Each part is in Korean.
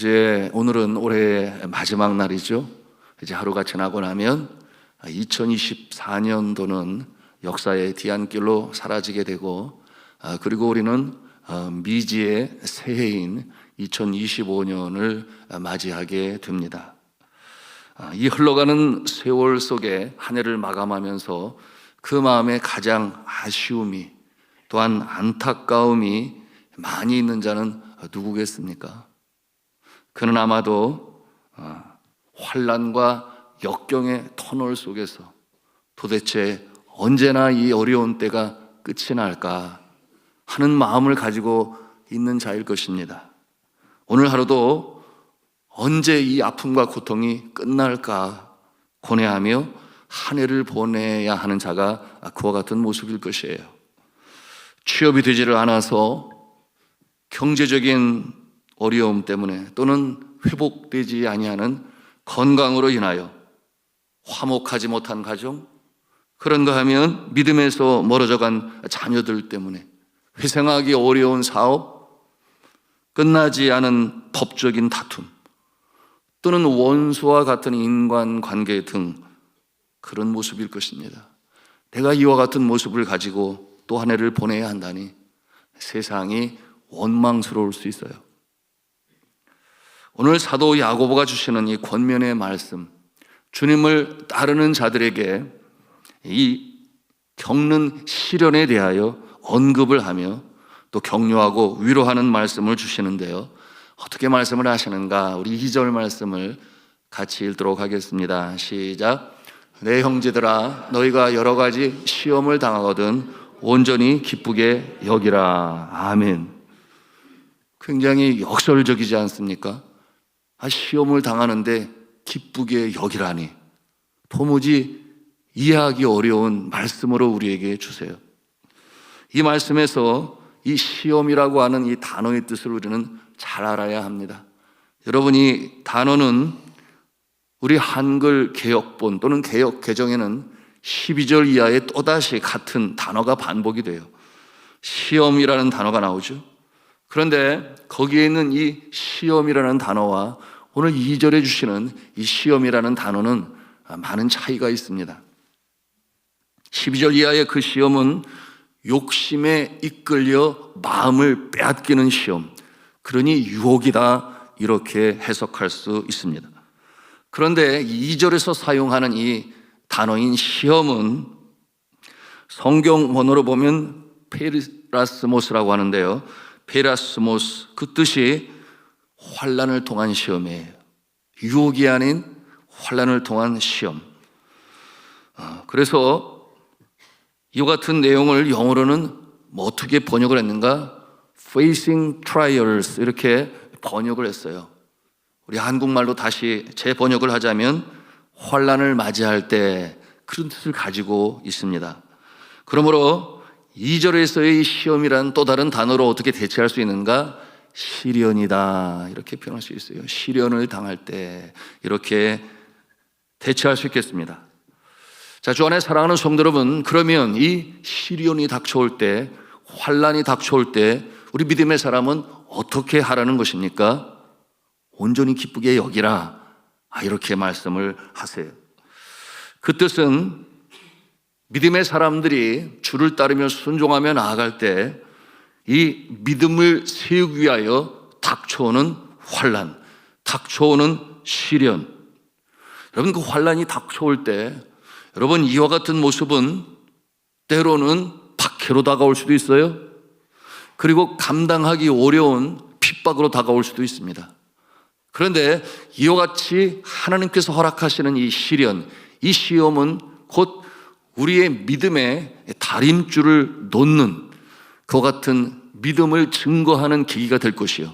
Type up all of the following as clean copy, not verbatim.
이제 오늘은 올해의 마지막 날이죠. 이제 하루가 지나고 나면 2024년도는 역사의 뒤안길로 사라지게 되고, 그리고 우리는 미지의 새해인 2025년을 맞이하게 됩니다. 이 흘러가는 세월 속에 한 해를 마감하면서 그 마음에 가장 아쉬움이, 또한 안타까움이 많이 있는 자는 누구겠습니까? 그는 아마도 환난과 역경의 터널 속에서 도대체 언제나 이 어려운 때가 끝이 날까 하는 마음을 가지고 있는 자일 것입니다. 오늘 하루도 언제 이 아픔과 고통이 끝날까 고뇌하며 한 해를 보내야 하는 자가 그와 같은 모습일 것이에요. 취업이 되지를 않아서 경제적인 어려움 때문에, 또는 회복되지 아니하는 건강으로 인하여 화목하지 못한 가정, 그런가 하면 믿음에서 멀어져간 자녀들 때문에 회생하기 어려운 사업, 끝나지 않은 법적인 다툼, 또는 원수와 같은 인간관계 등 그런 모습일 것입니다. 내가 이와 같은 모습을 가지고 또 한 해를 보내야 한다니 세상이 원망스러울 수 있어요. 오늘 사도 야고보가 주시는 이 권면의 말씀, 주님을 따르는 자들에게 이 겪는 시련에 대하여 언급을 하며 또 격려하고 위로하는 말씀을 주시는데요, 어떻게 말씀을 하시는가? 우리 2절 말씀을 같이 읽도록 하겠습니다. 시작. 내 형제들아, 너희가 여러 가지 시험을 당하거든 온전히 기쁘게 여기라. 아멘. 굉장히 역설적이지 않습니까? 시험을 당하는데 기쁘게 여기라니, 도무지 이해하기 어려운 말씀으로 우리에게 주세요. 이 말씀에서 이 시험이라고 하는 이 단어의 뜻을 우리는 잘 알아야 합니다. 여러분, 이 단어는 우리 한글 개역본 또는 개역 개정에는 12절 이하에 또다시 같은 단어가 반복이 돼요. 시험이라는 단어가 나오죠. 그런데 거기에 있는 이 시험이라는 단어와 오늘 2절에 주시는 이 시험이라는 단어는 많은 차이가 있습니다. 12절 이하의 그 시험은 욕심에 이끌려 마음을 빼앗기는 시험, 그러니 유혹이다, 이렇게 해석할 수 있습니다. 그런데 2절에서 사용하는 이 단어인 시험은 성경 원어로 보면 페라스모스라고 하는데요, 페라스모스, 그 뜻이 환난을 통한 시험이에요. 유혹이 아닌 환난을 통한 시험. 그래서 이와 같은 내용을 영어로는 어떻게 번역을 했는가? Facing trials, 이렇게 번역을 했어요. 우리 한국말로 다시 재번역을 하자면 환난을 맞이할 때, 그런 뜻을 가지고 있습니다. 그러므로 2절에서의 이 시험이란 또 다른 단어로 어떻게 대체할 수 있는가? 시련이다, 이렇게 표현할 수 있어요. 시련을 당할 때 이렇게 대체할 수 있겠습니다. 자, 주 안에 사랑하는 성도 여러분, 그러면 이 시련이 닥쳐올 때, 환난이 닥쳐올 때 우리 믿음의 사람은 어떻게 하라는 것입니까? 온전히 기쁘게 여기라, 이렇게 말씀을 하세요. 그 뜻은 믿음의 사람들이 주를 따르며 순종하며 나아갈 때 이 믿음을 세우기 위하여 닥쳐오는 환난, 닥쳐오는 시련, 여러분, 그 환난이 닥쳐올 때 여러분, 이와 같은 모습은 때로는 박해로 다가올 수도 있어요. 그리고 감당하기 어려운 핍박으로 다가올 수도 있습니다. 그런데 이와 같이 하나님께서 허락하시는 이 시련, 이 시험은 곧 우리의 믿음의 다림줄을 놓는 그와 같은 믿음을 증거하는 계기가 될 것이요,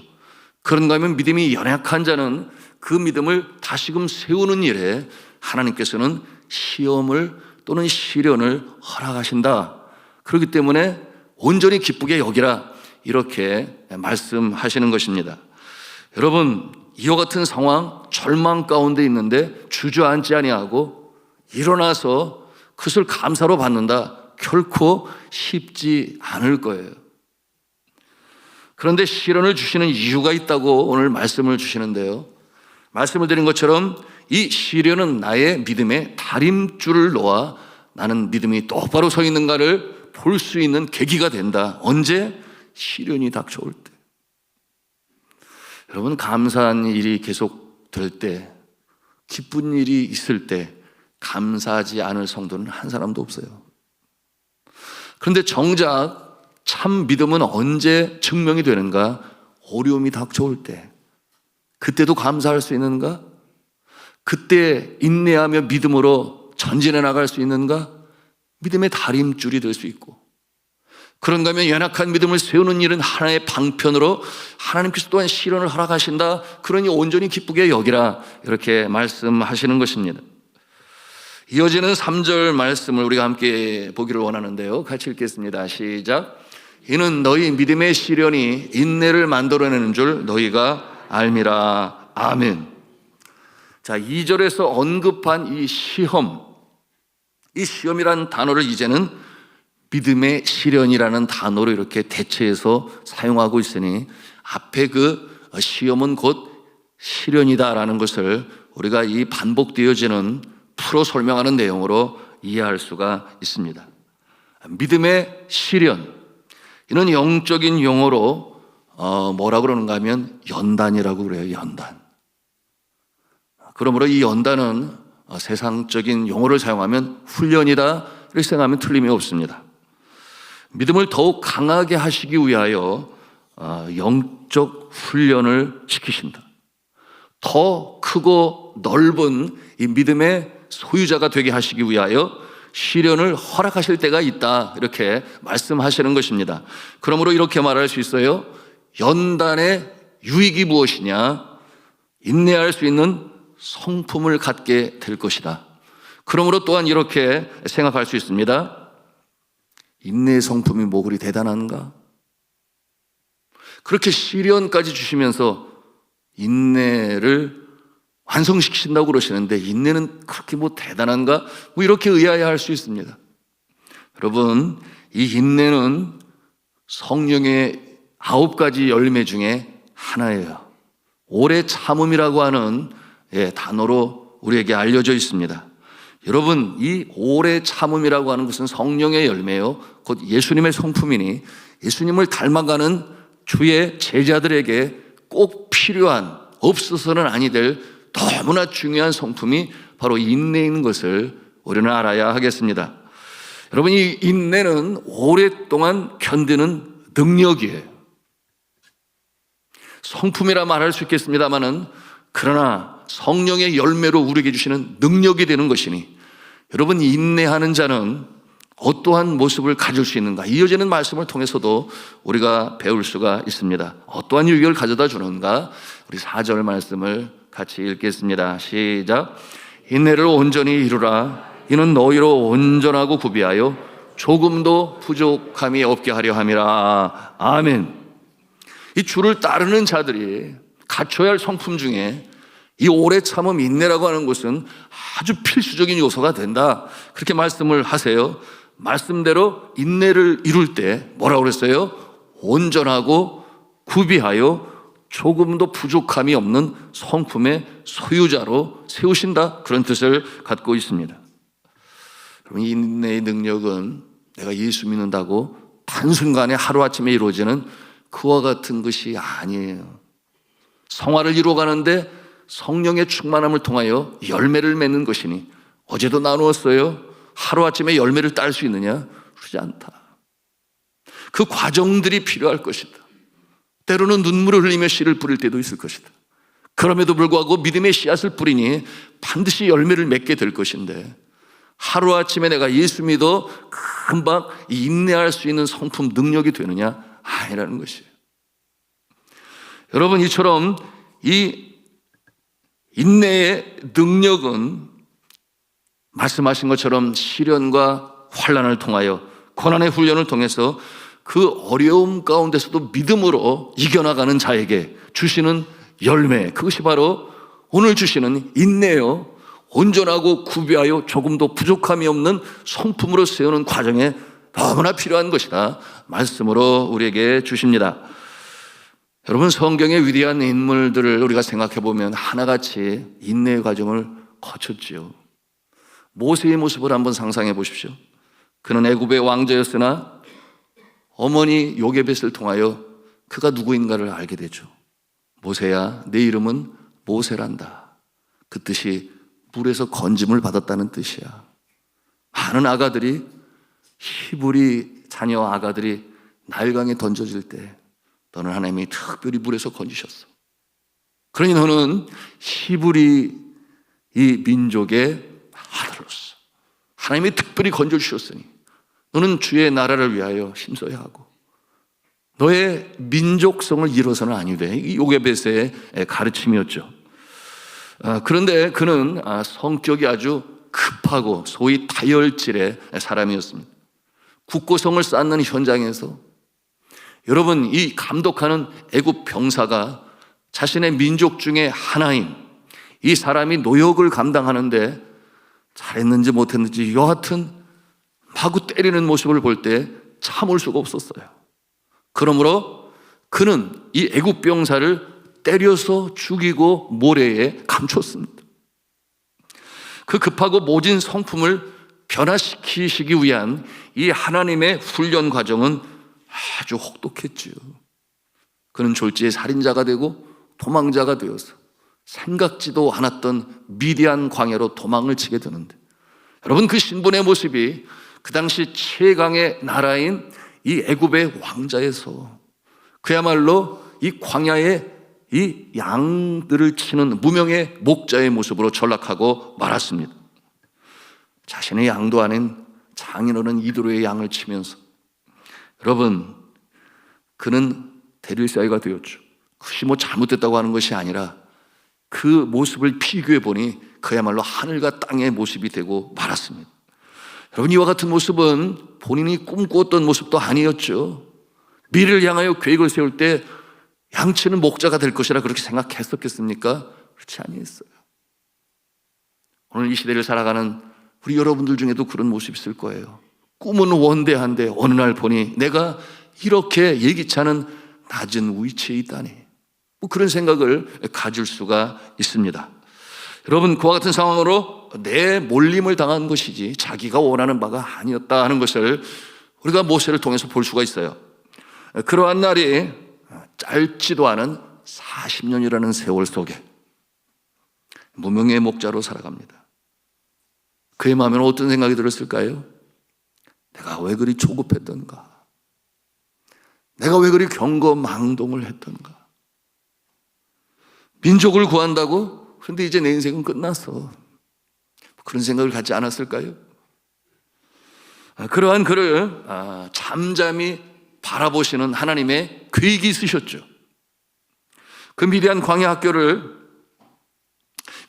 그런가 하면 믿음이 연약한 자는 그 믿음을 다시금 세우는 일에 하나님께서는 시험을 또는 시련을 허락하신다. 그렇기 때문에 온전히 기쁘게 여기라, 이렇게 말씀하시는 것입니다. 여러분, 이와 같은 상황, 절망 가운데 있는데 주저앉지 아니하고 일어나서 그것을 감사로 받는다, 결코 쉽지 않을 거예요. 그런데 시련을 주시는 이유가 있다고 오늘 말씀을 주시는데요, 말씀을 드린 것처럼 이 시련은 나의 믿음의 다림줄을 놓아 나는 믿음이 똑바로 서 있는가를 볼 수 있는 계기가 된다. 언제? 시련이 닥쳐올 때. 여러분, 감사한 일이 계속 될 때, 기쁜 일이 있을 때 감사하지 않을 성도는 한 사람도 없어요. 그런데 정작 참 믿음은 언제 증명이 되는가? 어려움이 닥쳐올 때. 그때도 감사할 수 있는가? 그때 인내하며 믿음으로 전진해 나갈 수 있는가? 믿음의 다림줄이 될 수 있고, 그런가 하면 연약한 믿음을 세우는 일은 하나의 방편으로 하나님께서 또한 시련을 허락하신다. 그러니 온전히 기쁘게 여기라. 이렇게 말씀하시는 것입니다. 이어지는 3절 말씀을 우리가 함께 보기를 원하는데요, 같이 읽겠습니다. 시작. 이는 너희 믿음의 시련이 인내를 만들어내는 줄 너희가 알미라. 아멘. 자, 2절에서 언급한 이 시험이라는 단어를 이제는 믿음의 시련이라는 단어로 이렇게 대체해서 사용하고 있으니 앞에 그 시험은 곧 시련이다라는 것을 우리가 이 반복되어지는 풀어 설명하는 내용으로 이해할 수가 있습니다. 믿음의 시련, 이는 영적인 용어로 뭐라고 그러는가 하면 연단이라고 그래요. 연단. 그러므로 이 연단은 세상적인 용어를 사용하면 훈련이다 이렇게 생각하면 틀림이 없습니다. 믿음을 더욱 강하게 하시기 위하여 영적 훈련을 시키신다. 더 크고 넓은 이 믿음의 소유자가 되게 하시기 위하여 시련을 허락하실 때가 있다 이렇게 말씀하시는 것입니다. 그러므로 이렇게 말할 수 있어요. 연단의 유익이 무엇이냐? 인내할 수 있는 성품을 갖게 될 것이다. 그러므로 또한 이렇게 생각할 수 있습니다. 인내의 성품이 뭐 그리 대단한가? 그렇게 시련까지 주시면서 인내를 완성시키신다고 그러시는데 인내는 그렇게 뭐 대단한가? 뭐 이렇게 의아해할 수 있습니다. 여러분, 이 인내는 성령의 9가지 열매 중에 하나예요. 오래 참음이라고 하는 단어로 우리에게 알려져 있습니다. 여러분, 이 오래 참음이라고 하는 것은 성령의 열매요, 곧 예수님의 성품이니 예수님을 닮아가는 주의 제자들에게 꼭 필요한, 없어서는 아니 될 너무나 중요한 성품이 바로 인내인 것을 우리는 알아야 하겠습니다. 여러분, 이 인내는 오랫동안 견디는 능력이에요. 성품이라 말할 수 있겠습니다마는 그러나 성령의 열매로 우리에게 주시는 능력이 되는 것이니, 여러분, 인내하는 자는 어떠한 모습을 가질 수 있는가? 이어지는 말씀을 통해서도 우리가 배울 수가 있습니다. 어떠한 유익을 가져다 주는가? 우리 4절 말씀을 같이 읽겠습니다. 시작. 인내를 온전히 이루라. 이는 너희로 온전하고 구비하여 조금도 부족함이 없게 하려 함이라. 아멘. 이 주를 따르는 자들이 갖춰야 할 성품 중에 이 오래 참음 인내라고 하는 것은 아주 필수적인 요소가 된다, 그렇게 말씀을 하세요. 말씀대로 인내를 이룰 때 뭐라고 그랬어요? 온전하고 구비하여 조금도 부족함이 없는 성품의 소유자로 세우신다, 그런 뜻을 갖고 있습니다. 여러분, 이 인내의 능력은 내가 예수 믿는다고 단순간에 하루아침에 이루어지는 그와 같은 것이 아니에요. 성화를 이루어가는데 성령의 충만함을 통하여 열매를 맺는 것이니, 어제도 나누었어요. 하루아침에 열매를 딸 수 있느냐? 그러지 않다. 그 과정들이 필요할 것이다. 때로는 눈물을 흘리며 씨를 뿌릴 때도 있을 것이다. 그럼에도 불구하고 믿음의 씨앗을 뿌리니 반드시 열매를 맺게 될 것인데, 하루아침에 내가 예수 믿어 금방 인내할 수 있는 성품 능력이 되느냐? 아니라는 것이에요. 여러분, 이처럼 이 인내의 능력은 말씀하신 것처럼 시련과 환난을 통하여, 고난의 훈련을 통해서 그 어려움 가운데서도 믿음으로 이겨나가는 자에게 주시는 열매, 그것이 바로 오늘 주시는 인내요, 온전하고 구비하여 조금도 부족함이 없는 성품으로 세우는 과정에 너무나 필요한 것이다 말씀으로 우리에게 주십니다. 여러분, 성경의 위대한 인물들을 우리가 생각해 보면 하나같이 인내의 과정을 거쳤지요. 모세의 모습을 한번 상상해 보십시오. 그는 애굽의 왕자였으나 어머니 요게벳을 통하여 그가 누구인가를 알게 되죠. 모세야, 내 이름은 모세란다. 그 뜻이 물에서 건짐을 받았다는 뜻이야. 많은 아가들이, 히브리 자녀 아가들이 나일강에 던져질 때 너는 하나님이 특별히 물에서 건지셨어. 그러니 너는 히브리 이 민족의 아들로서 하나님이 특별히 건져주셨으니 너는 주의 나라를 위하여 힘써야 하고 너의 민족성을 잃어서는 아니되, 이 요게벳의 가르침이었죠. 그런데 그는 성격이 아주 급하고 소위 다혈질의 사람이었습니다. 국고성을 쌓는 현장에서 여러분, 이 감독하는 애굽 병사가 자신의 민족 중에 하나인 이 사람이 노역을 감당하는데 잘했는지 못했는지 여하튼 마구 때리는 모습을 볼 때 참을 수가 없었어요. 그러므로 그는 이 애굽 병사를 때려서 죽이고 모래에 감췄습니다. 그 급하고 모진 성품을 변화시키시기 위한 이 하나님의 훈련 과정은 아주 혹독했지요. 그는 졸지에 살인자가 되고 도망자가 되어서 생각지도 않았던 미디안 광야로 도망을 치게 되는데, 여러분, 그 신분의 모습이 그 당시 최강의 나라인 이 애굽의 왕자에서 그야말로 이 광야에 이 양들을 치는 무명의 목자의 모습으로 전락하고 말았습니다. 자신의 양도 아닌 장인어른 이드로의 양을 치면서, 여러분, 그는 대릴사이가 되었죠. 그것이 뭐 잘못됐다고 하는 것이 아니라 그 모습을 비교해 보니 그야말로 하늘과 땅의 모습이 되고 말았습니다. 여러분, 이와 같은 모습은 본인이 꿈꾸었던 모습도 아니었죠. 미래를 향하여 계획을 세울 때 양치는 목자가 될 것이라 그렇게 생각했었겠습니까? 그렇지 아니했어요. 오늘 이 시대를 살아가는 우리 여러분들 중에도 그런 모습이 있을 거예요. 꿈은 원대한데 어느 날 보니 내가 이렇게 예기치 않은 낮은 위치에 있다니, 뭐 그런 생각을 가질 수가 있습니다. 여러분, 그와 같은 상황으로 내몰림을 당한 것이지 자기가 원하는 바가 아니었다 하는 것을 우리가 모세를 통해서 볼 수가 있어요. 그러한 날이 짧지도 않은 40년이라는 세월 속에 무명의 목자로 살아갑니다. 그의 마음에는 어떤 생각이 들었을까요? 내가 왜 그리 조급했던가? 내가 왜 그리 경거망동을 했던가? 민족을 구한다고? 그런데 이제 내 인생은 끝났어. 그런 생각을 갖지 않았을까요? 그러한 그를 잠잠히 바라보시는 하나님의 계획이 있으셨죠. 그 미디안 광야 학교를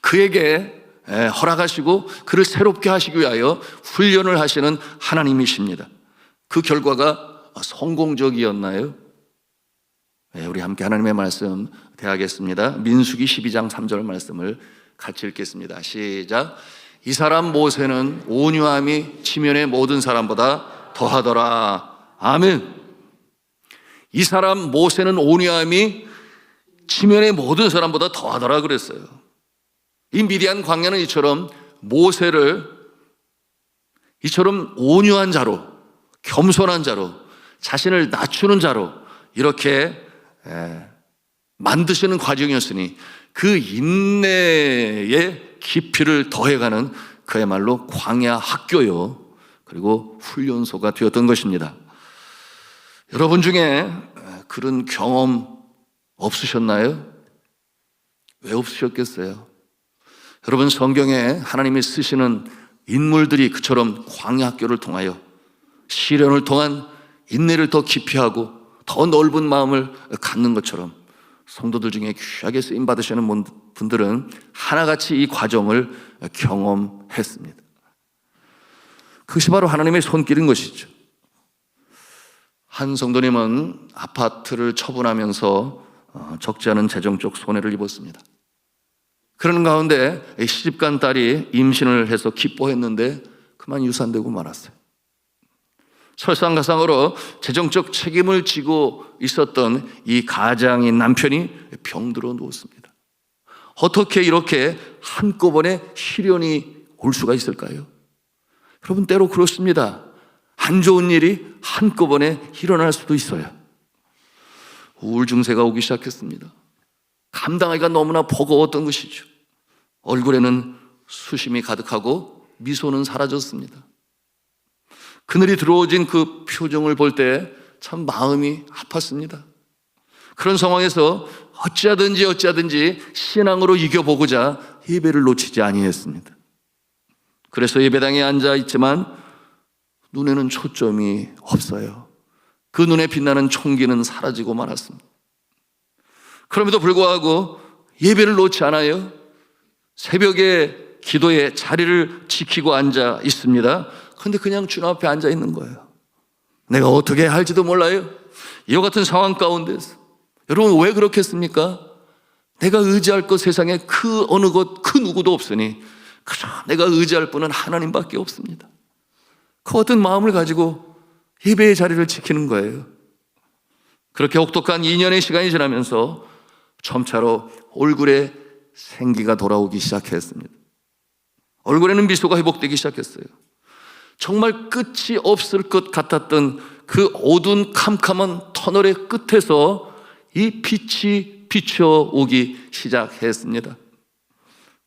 그에게 허락하시고 그를 새롭게 하시기 위하여 훈련을 하시는 하나님이십니다. 그 결과가 성공적이었나요? 우리 함께 하나님의 말씀 대하겠습니다. 민수기 12장 3절 말씀을 같이 읽겠습니다. 시작. 이 사람 모세는 온유함이 지면의 모든 사람보다 더하더라. 아멘. 이 사람 모세는 온유함이 지면의 모든 사람보다 더하더라 그랬어요. 이 미디안 광야는 이처럼 모세를 이처럼 온유한 자로, 겸손한 자로, 자신을 낮추는 자로 이렇게 만드시는 과정이었으니 그 인내의 깊이를 더해가는 그야말로 광야 학교요, 그리고 훈련소가 되었던 것입니다. 여러분 중에 그런 경험 없으셨나요? 왜 없으셨겠어요? 여러분, 성경에 하나님이 쓰시는 인물들이 그처럼 광야 학교를 통하여 시련을 통한 인내를 더 깊이 하고 더 넓은 마음을 갖는 것처럼 성도들 중에 귀하게 쓰임 받으시는 분들은 하나같이 이 과정을 경험했습니다. 그것이 바로 하나님의 손길인 것이죠. 한 성도님은 아파트를 처분하면서 적지 않은 재정적 손해를 입었습니다. 그런 가운데 시집간 딸이 임신을 해서 기뻐했는데 그만 유산되고 말았어요. 설상가상으로 재정적 책임을 지고 있었던 이 가장인 남편이 병들어 누웠습니다. 어떻게 이렇게 한꺼번에 시련이 올 수가 있을까요? 여러분, 때로 그렇습니다. 안 좋은 일이 한꺼번에 일어날 수도 있어요. 우울 증세가 오기 시작했습니다. 감당하기가 너무나 버거웠던 것이죠. 얼굴에는 수심이 가득하고 미소는 사라졌습니다. 그늘이 들어오진 그 표정을 볼 때 참 마음이 아팠습니다. 그런 상황에서 어찌하든지 신앙으로 이겨보고자 예배를 놓치지 아니했습니다. 그래서 예배당에 앉아 있지만 눈에는 초점이 없어요. 그 눈에 빛나는 총기는 사라지고 말았습니다. 그럼에도 불구하고 예배를 놓지 않아요. 새벽에 기도의 자리를 지키고 앉아 있습니다. 그런데 그냥 주님 앞에 앉아 있는 거예요. 내가 어떻게 해야 할지도 몰라요. 이와 같은 상황 가운데서 여러분, 왜 그렇겠습니까? 내가 의지할 것 세상에 그 어느 것 그 누구도 없으니 그저 내가 의지할 분은 하나님밖에 없습니다. 그 어떤 마음을 가지고 예배의 자리를 지키는 거예요. 그렇게 혹독한 2년의 시간이 지나면서 점차로 얼굴에 생기가 돌아오기 시작했습니다. 얼굴에는 미소가 회복되기 시작했어요. 정말 끝이 없을 것 같았던 그 어두운 캄캄한 터널의 끝에서 이 빛이 비춰오기 시작했습니다.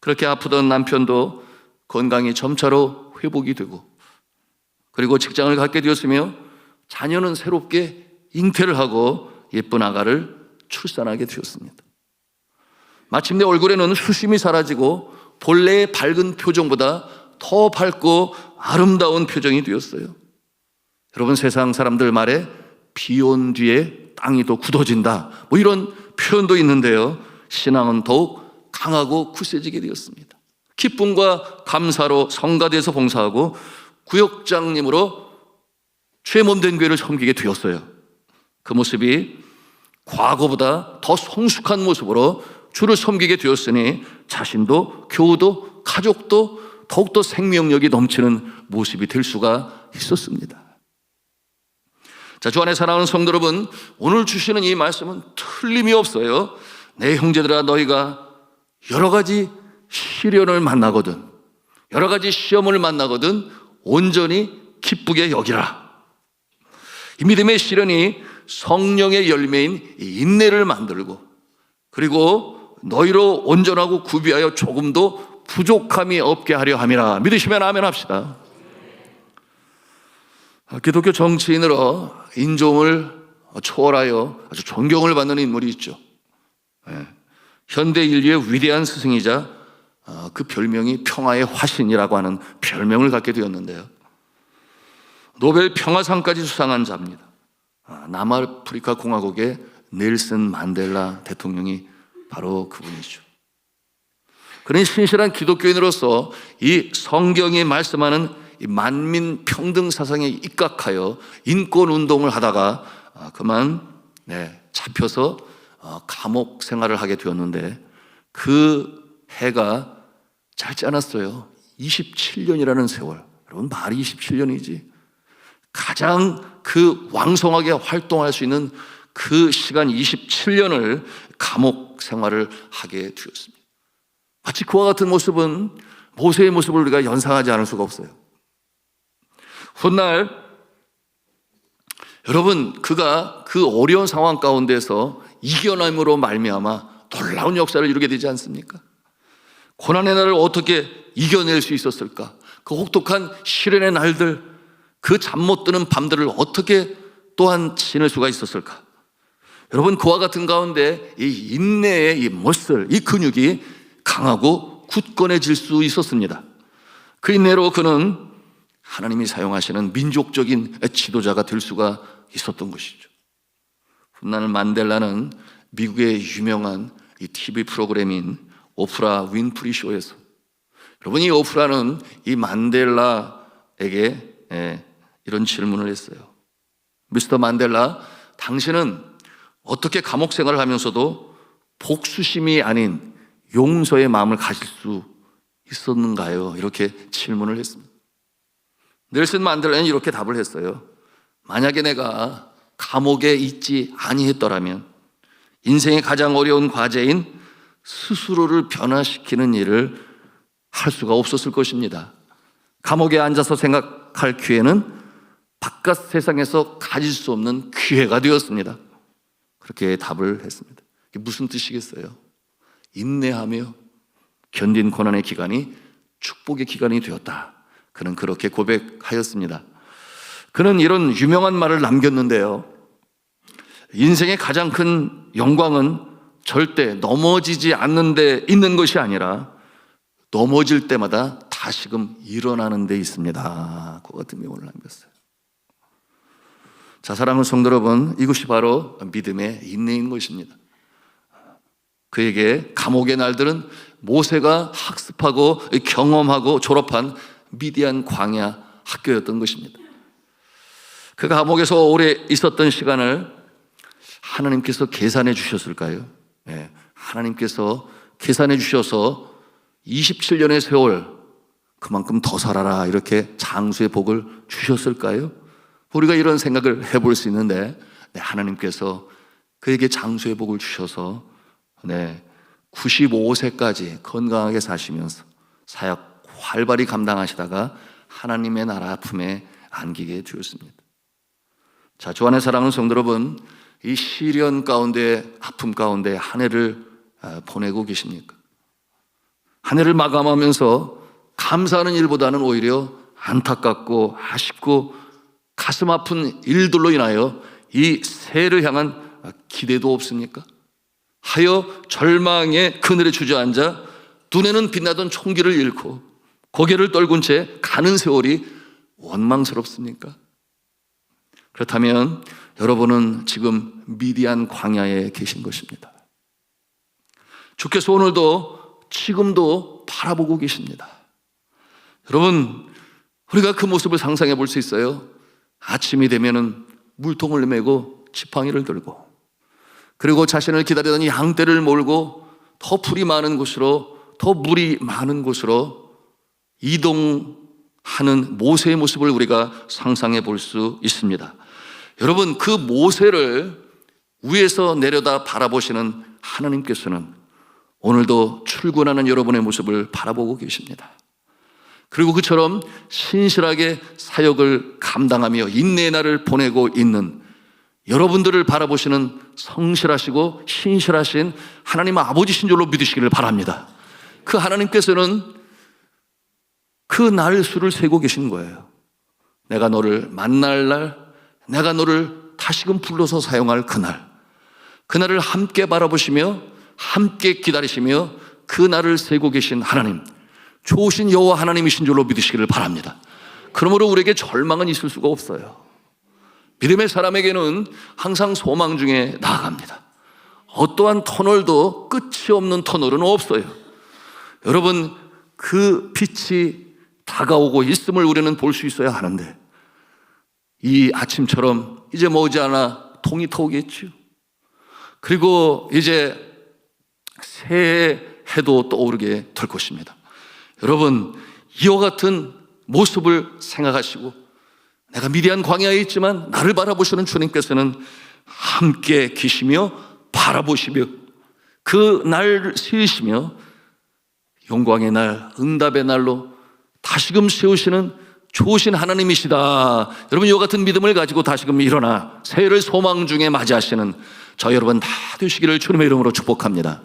그렇게 아프던 남편도 건강이 점차로 회복이 되고, 그리고 직장을 갖게 되었으며 자녀는 새롭게 잉태를 하고 예쁜 아가를 출산하게 되었습니다. 마침내 얼굴에는 수심이 사라지고 본래의 밝은 표정보다 더 밝고 아름다운 표정이 되었어요. 여러분, 세상 사람들 말에 비 온 뒤에 땅이 더 굳어진다, 뭐 이런 표현도 있는데요. 신앙은 더욱 강하고 굳세지게 되었습니다. 기쁨과 감사로 성가대에서 봉사하고 구역장님으로 죄몸된 교회를 섬기게 되었어요. 그 모습이 과거보다 더 성숙한 모습으로 주를 섬기게 되었으니 자신도 교우도 가족도 더욱더 생명력이 넘치는 모습이 될 수가 있었습니다. 자, 주 안에 사랑하는 성도 여러분, 오늘 주시는 이 말씀은 틀림이 없어요. 내 형제들아, 너희가 여러 가지 시련을 만나거든, 여러 가지 시험을 만나거든 온전히 기쁘게 여기라. 이 믿음의 시련이 성령의 열매인 인내를 만들고, 그리고 너희로 온전하고 구비하여 조금도 부족함이 없게 하려 함이라. 믿으시면 아멘 합시다. 기독교 정치인으로 인종을 초월하여 아주 존경을 받는 인물이 있죠. 현대 인류의 위대한 스승이자 그 별명이 평화의 화신이라고 하는 별명을 갖게 되었는데요. 노벨 평화상까지 수상한 자입니다. 남아프리카 공화국의 넬슨 만델라 대통령이 바로 그분이죠. 그런 신실한 기독교인으로서 이 성경이 말씀하는 이 만민 평등 사상에 입각하여 인권 운동을 하다가 그만 잡혀서 감옥 생활을 하게 되었는데, 그 해가 짧지 않았어요. 27년이라는 세월. 여러분, 말이 27년이지. 가장 그 왕성하게 활동할 수 있는 그 시간 27년을 감옥 생활을 하게 되었습니다. 마치 그와 같은 모습은 모세의 모습을 우리가 연상하지 않을 수가 없어요. 훗날 여러분, 그가 그 어려운 상황 가운데서 이겨냄으로 말미암아 놀라운 역사를 이루게 되지 않습니까? 고난의 날을 어떻게 이겨낼 수 있었을까? 그 혹독한 시련의 날들, 그 잠 못 드는 밤들을 어떻게 또한 지낼 수가 있었을까? 여러분, 그와 같은 가운데 이 인내의 이 머슬, 이 근육이 강하고 굳건해질 수 있었습니다. 그 인내로 그는 하나님이 사용하시는 민족적인 지도자가 될 수가 있었던 것이죠. 훗날 만델라는 미국의 유명한 이 TV 프로그램인 오프라 윈프리 쇼에서, 여러분, 이 오프라는 이 만델라에게 이런 질문을 했어요. 미스터 만델라, 당신은 어떻게 감옥 생활을 하면서도 복수심이 아닌 용서의 마음을 가질 수 있었는가요? 이렇게 질문을 했습니다. 넬슨 만델라는 이렇게 답을 했어요. 만약에 내가 감옥에 있지 아니했더라면 인생의 가장 어려운 과제인 스스로를 변화시키는 일을 할 수가 없었을 것입니다. 감옥에 앉아서 생각할 기회는 바깥 세상에서 가질 수 없는 기회가 되었습니다. 그렇게 답을 했습니다. 이게 무슨 뜻이겠어요? 인내하며 견딘 고난의 기간이 축복의 기간이 되었다. 그는 그렇게 고백하였습니다. 그는 이런 유명한 말을 남겼는데요. 인생의 가장 큰 영광은 절대 넘어지지 않는 데 있는 것이 아니라 넘어질 때마다 다시금 일어나는 데 있습니다. 그 같은 명언을 남겼어요. 자, 사랑하는 성도 여러분, 이것이 바로 믿음의 인내인 것입니다. 그에게 감옥의 날들은 모세가 학습하고 경험하고 졸업한 미디안 광야 학교였던 것입니다. 그 감옥에서 오래 있었던 시간을 하나님께서 계산해 주셨을까요? 네, 하나님께서 계산해 주셔서 27년의 세월 그만큼 더 살아라 이렇게 장수의 복을 주셨을까요? 우리가 이런 생각을 해볼 수 있는데 하나님께서 그에게 장수의 복을 주셔서 95세까지 건강하게 사시면서 사역 활발히 감당하시다가 하나님의 나라 품에 안기게 되었습니다. 자, 주 안에 사랑하는 성도 여러분, 이 시련 가운데, 아픔 가운데 한 해를 보내고 계십니까? 한 해를 마감하면서 감사하는 일보다는 오히려 안타깝고 아쉽고 가슴 아픈 일들로 인하여 이 새해를 향한 기대도 없습니까? 하여 절망의 그늘에 주저앉아 눈에는 빛나던 총기를 잃고 고개를 떨군 채 가는 세월이 원망스럽습니까? 그렇다면 여러분은 지금 미디안 광야에 계신 것입니다. 주께서 오늘도 지금도 바라보고 계십니다. 여러분, 우리가 그 모습을 상상해 볼 수 있어요. 아침이 되면은 물통을 메고 지팡이를 들고 그리고 자신을 기다리던 양떼를 몰고 더 풀이 많은 곳으로 더 물이 많은 곳으로 이동하는 모세의 모습을 우리가 상상해 볼 수 있습니다. 여러분, 그 모세를 위에서 내려다 바라보시는 하나님께서는 오늘도 출근하는 여러분의 모습을 바라보고 계십니다. 그리고 그처럼 신실하게 사역을 감당하며 인내의 날을 보내고 있는 여러분들을 바라보시는 성실하시고 신실하신 하나님 아버지신 줄로 믿으시기를 바랍니다. 그 하나님께서는 그 날 수를 세고 계신 거예요. 내가 너를 만날 날, 내가 너를 다시금 불러서 사용할 그날을 함께 바라보시며 함께 기다리시며 그 날을 세고 계신 하나님, 좋으신 여호와 하나님이신 줄로 믿으시기를 바랍니다. 그러므로 우리에게 절망은 있을 수가 없어요. 믿음의 사람에게는 항상 소망 중에 나아갑니다. 어떠한 터널도 끝이 없는 터널은 없어요. 여러분, 그 빛이 다가오고 있음을 우리는 볼 수 있어야 하는데 이 아침처럼 이제 머지않아 동이 터오겠죠. 그리고 이제 새해 해도 떠오르게 될 것입니다. 여러분, 이와 같은 모습을 생각하시고 내가 미디안 광야에 있지만 나를 바라보시는 주님께서는 함께 계시며 바라보시며 그 날 세우시며 영광의 날, 응답의 날로 다시금 세우시는 좋으신 하나님이시다. 여러분, 이와 같은 믿음을 가지고 다시금 일어나 새해를 소망 중에 맞이하시는 저 여러분 다 되시기를 주님의 이름으로 축복합니다.